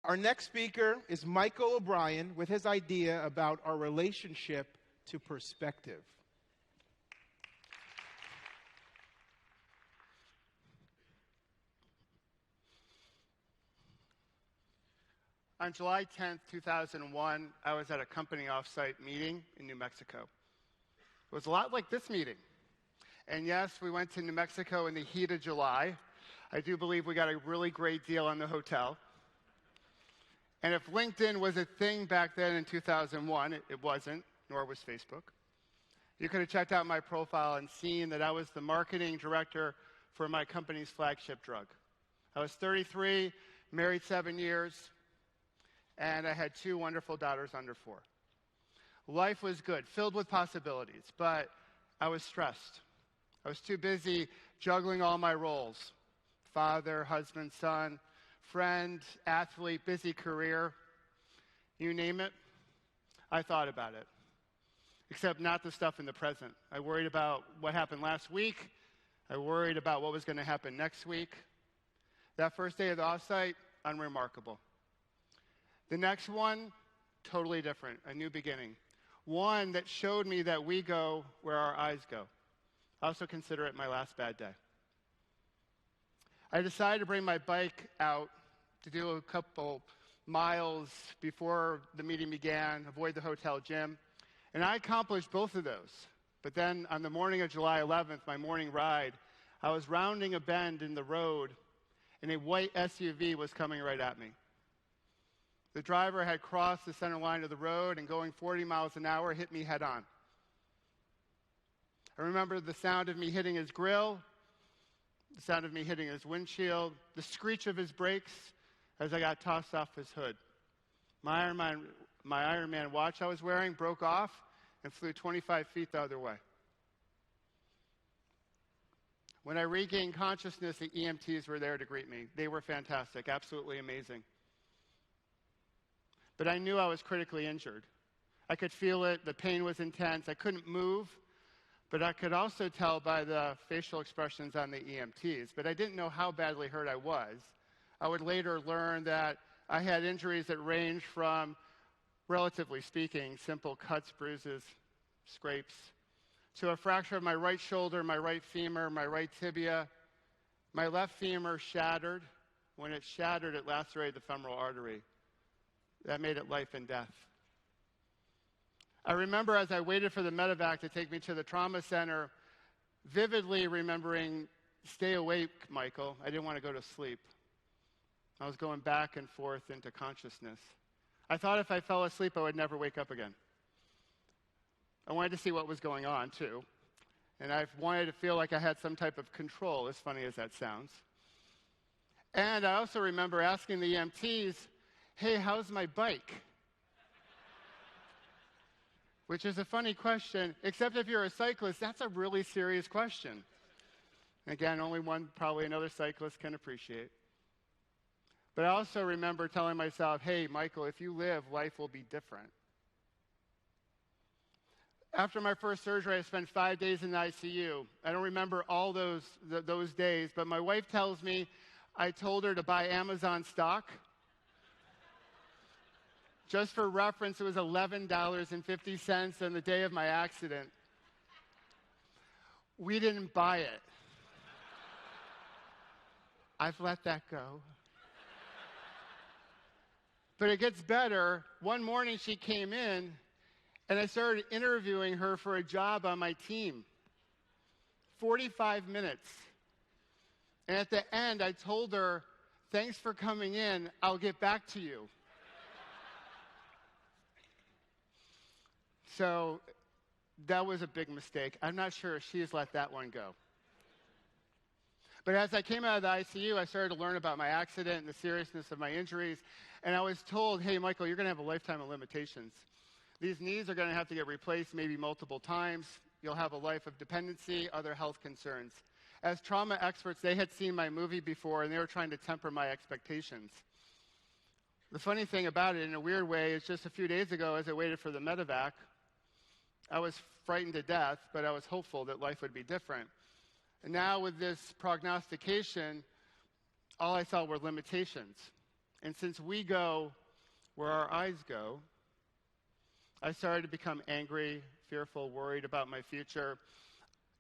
Our next speaker is Michael O'Brien with his idea about our relationship to perspective. On July 10th, 2001, I was at a company offsite meeting in New Mexico. It was a lot like this meeting. And yes, we went to New Mexico in the heat of July. I do believe we got a really great deal on the hotel. And if LinkedIn was a thing back then in 2001, it wasn't, nor was Facebook. You could have checked out my profile and seen that I was the marketing director for my company's flagship drug. I was 33, married 7 years, and I had 2 wonderful daughters under 4. Life was good, filled with possibilities, but I was stressed. I was too busy juggling all my roles: father, husband, son, friend, athlete, busy career. You name it, I thought about it. Except not the stuff in the present. I worried about what happened last week. I worried about what was going to happen next week. That first day of the offsite, unremarkable. The next one, totally different, a new beginning. One that showed me that we go where our eyes go. I also consider it my last bad day. I decided to bring my bike out to do a couple miles before the meeting began, avoid the hotel gym, and I accomplished both of those. But then on the morning of July 11th, my morning ride, I was rounding a bend in the road, and a white SUV was coming right at me. The driver had crossed the center line of the road and going 40 miles an hour hit me head on. I remember the sound of me hitting his grill, the sound of me hitting his windshield, the screech of his brakes as I got tossed off his hood. My Iron Man watch I was wearing broke off and flew 25 feet the other way. When I regained consciousness, the EMTs were there to greet me. They were fantastic, absolutely amazing. But I knew I was critically injured. I could feel it, the pain was intense, I couldn't move, but I could also tell by the facial expressions on the EMTs. But I didn't know how badly hurt I was. I would later learn that I had injuries that ranged from, relatively speaking, simple cuts, bruises, scrapes, to a fracture of my right shoulder, my right femur, my right tibia. My left femur shattered. When it shattered, it lacerated the femoral artery. That made it life and death. I remember as I waited for the medevac to take me to the trauma center, vividly remembering, "Stay awake, Michael." I didn't want to go to sleep. I was going back and forth into consciousness. I thought if I fell asleep, I would never wake up again. I wanted to see what was going on, too. And I wanted to feel like I had some type of control, as funny as that sounds. And I also remember asking the EMTs, "Hey, how's my bike?" Which is a funny question, except if you're a cyclist, that's a really serious question. Again, only one, probably another cyclist can appreciate. But I also remember telling myself, "Hey, Michael, if you live, life will be different." After my first surgery, I spent 5 days in the ICU. I don't remember all those days, but my wife tells me I told her to buy Amazon stock. Just for reference, it was $11.50 on the day of my accident. We didn't buy it. I've let that go. But it gets better. One morning she came in, and I started interviewing her for a job on my team. 45 minutes. And at the end, I told her, "Thanks for coming in. I'll get back to you." So that was a big mistake. I'm not sure if she's let that one go. But as I came out of the ICU, I started to learn about my accident and the seriousness of my injuries. And I was told, "Hey, Michael, you're going to have a lifetime of limitations. These knees are going to have to get replaced maybe multiple times. You'll have a life of dependency, other health concerns." As trauma experts, they had seen my movie before, and they were trying to temper my expectations. The funny thing about it, in a weird way, is just a few days ago, as I waited for the medevac, I was frightened to death, but I was hopeful that life would be different. And now with this prognostication, all I saw were limitations. And since we go where our eyes go, I started to become angry, fearful, worried about my future.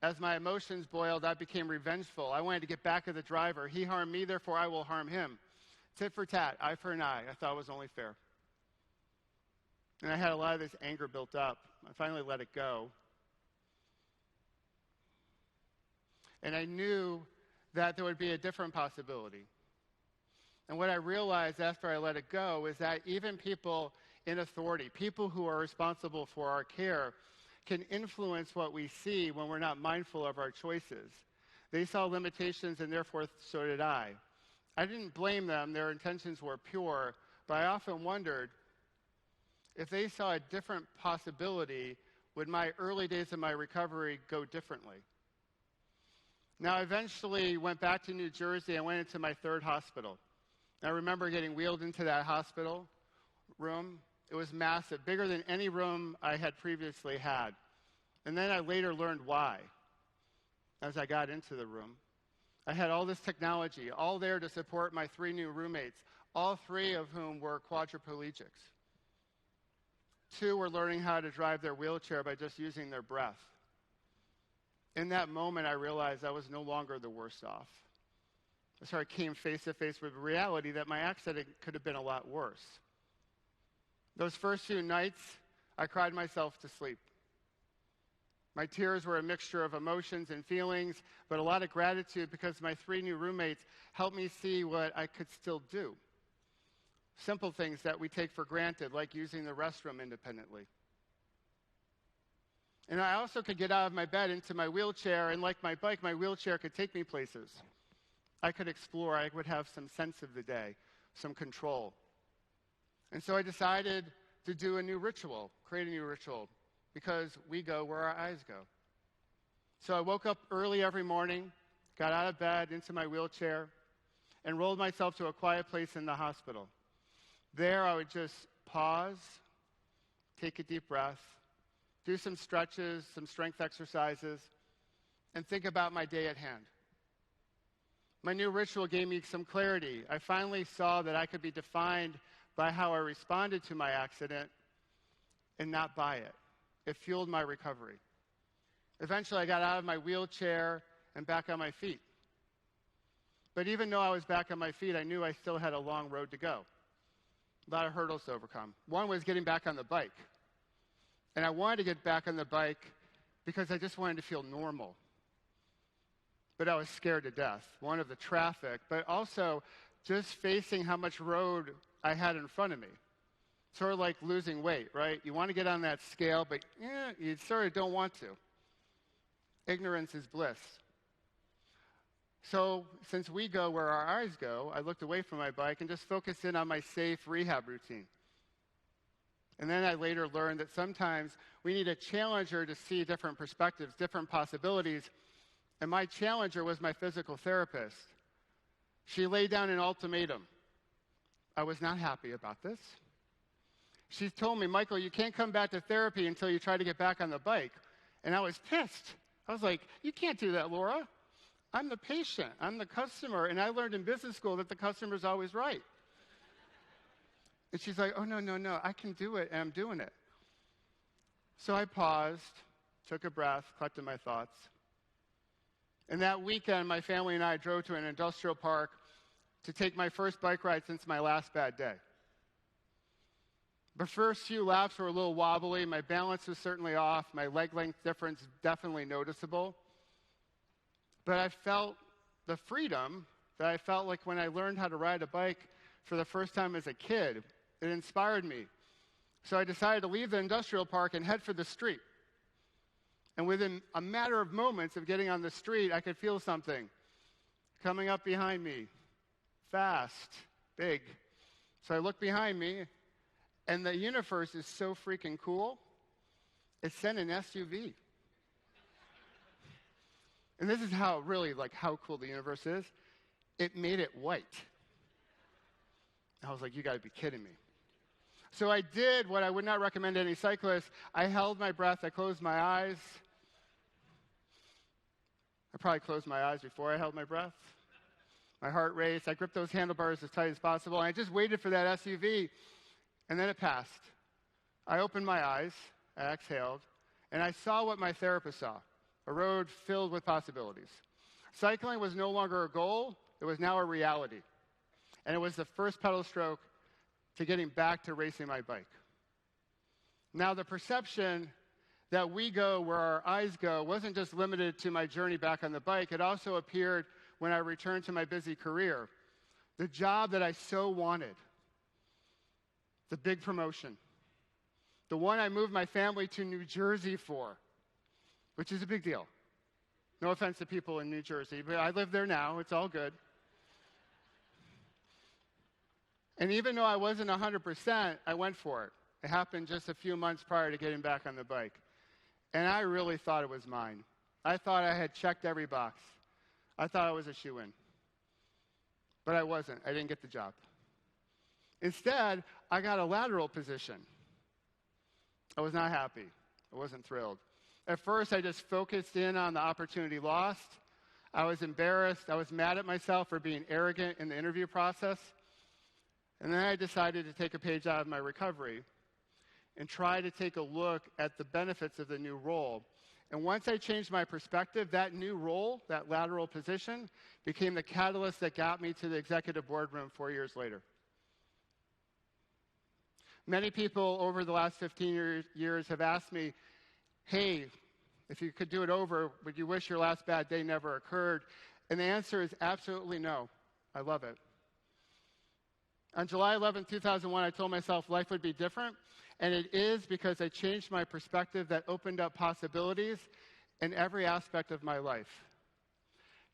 As my emotions boiled, I became revengeful. I wanted to get back at the driver. He harmed me, therefore I will harm him. Tit for tat, eye for an eye. I thought it was only fair. And I had a lot of this anger built up. I finally let it go. And I knew that there would be a different possibility. And what I realized after I let it go is that even people in authority, people who are responsible for our care, can influence what we see when we're not mindful of our choices. They saw limitations, and therefore so did I. I didn't blame them. Their intentions were pure. But I often wondered, if they saw a different possibility, would my early days of my recovery go differently? Now, I eventually went back to New Jersey. I went into my third hospital. I remember getting wheeled into that hospital room. It was massive, bigger than any room I had previously had. And then I later learned why as I got into the room. I had all this technology, all there to support my 3 new roommates, all 3 of whom were quadriplegics. 2 were learning how to drive their wheelchair by just using their breath. In that moment, I realized I was no longer the worst off. So I came face to face with the reality that my accident could have been a lot worse. Those first few nights, I cried myself to sleep. My tears were a mixture of emotions and feelings, but a lot of gratitude because my 3 new roommates helped me see what I could still do. Simple things that we take for granted, like using the restroom independently. And I also could get out of my bed into my wheelchair, and like my bike, my wheelchair could take me places. I could explore. I would have some sense of the day, some control. And so I decided to do a new ritual, create a new ritual, because we go where our eyes go. So I woke up early every morning, got out of bed, into my wheelchair, and rolled myself to a quiet place in the hospital. There I would just pause, take a deep breath, do some stretches, some strength exercises, and think about my day at hand. My new ritual gave me some clarity. I finally saw that I could be defined by how I responded to my accident and not by it. It fueled my recovery. Eventually, I got out of my wheelchair and back on my feet. But even though I was back on my feet, I knew I still had a long road to go. A lot of hurdles to overcome. One was getting back on the bike. And I wanted to get back on the bike because I just wanted to feel normal. But I was scared to death. One, of the traffic, but also just facing how much road I had in front of me. Sort of like losing weight, right? You want to get on that scale, but you sort of don't want to. Ignorance is bliss. So since we go where our eyes go, I looked away from my bike and just focused in on my safe rehab routine. And then I later learned that sometimes we need a challenger to see different perspectives, different possibilities. And my challenger was my physical therapist. She laid down an ultimatum. I was not happy about this. She told me, Michael, you can't come back to therapy until you try to get back on the bike. And I was pissed. I was like, you can't do that, Laura. I'm the patient. I'm the customer. And I learned in business school that the customer's always right. And she's like, oh, no, I can do it, and I'm doing it. So I paused, took a breath, collected my thoughts. And that weekend, my family and I drove to an industrial park to take my first bike ride since my last bad day. The first few laps were a little wobbly. My balance was certainly off. My leg length difference definitely noticeable. But I felt the freedom that I felt like when I learned how to ride a bike for the first time as a kid. It inspired me. So I decided to leave the industrial park and head for the street. And within a matter of moments of getting on the street, I could feel something coming up behind me, fast, big. So I looked behind me, and the universe is so freaking cool, it sent an SUV. And this is how cool the universe is. It made it white. I was like, you got to be kidding me. So I did what I would not recommend to any cyclist. I held my breath. I closed my eyes. I probably closed my eyes before I held my breath. My heart raced. I gripped those handlebars as tight as possible, and I just waited for that SUV, and then it passed. I opened my eyes, I exhaled, and I saw what my therapist saw, a road filled with possibilities. Cycling was no longer a goal, it was now a reality. And it was the first pedal stroke to getting back to racing my bike. Now, the perception that we go where our eyes go wasn't just limited to my journey back on the bike. It also appeared when I returned to my busy career. The job that I so wanted, the big promotion, the one I moved my family to New Jersey for, which is a big deal. No offense to people in New Jersey, but I live there now. It's all good. And even though I wasn't 100%, I went for it. It happened just a few months prior to getting back on the bike. And I really thought it was mine. I thought I had checked every box. I thought I was a shoo-in. But I wasn't. I didn't get the job. Instead, I got a lateral position. I was not happy. I wasn't thrilled. At first, I just focused in on the opportunity lost. I was embarrassed. I was mad at myself for being arrogant in the interview process. And then I decided to take a page out of my recovery and try to take a look at the benefits of the new role. And once I changed my perspective, that new role, that lateral position, became the catalyst that got me to the executive boardroom 4 years later. Many people over the last 15 years have asked me, hey, if you could do it over, would you wish your last bad day never occurred? And the answer is absolutely no. I love it. On July 11, 2001, I told myself life would be different, and it is because I changed my perspective that opened up possibilities in every aspect of my life.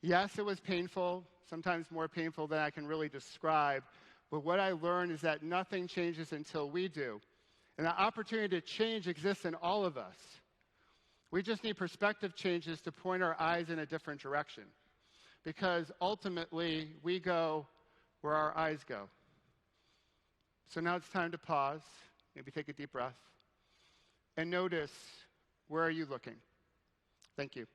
Yes, it was painful, sometimes more painful than I can really describe, but what I learned is that nothing changes until we do. And the opportunity to change exists in all of us. We just need perspective changes to point our eyes in a different direction. Because ultimately, we go where our eyes go. So now it's time to pause, maybe take a deep breath, and notice, where are you looking? Thank you.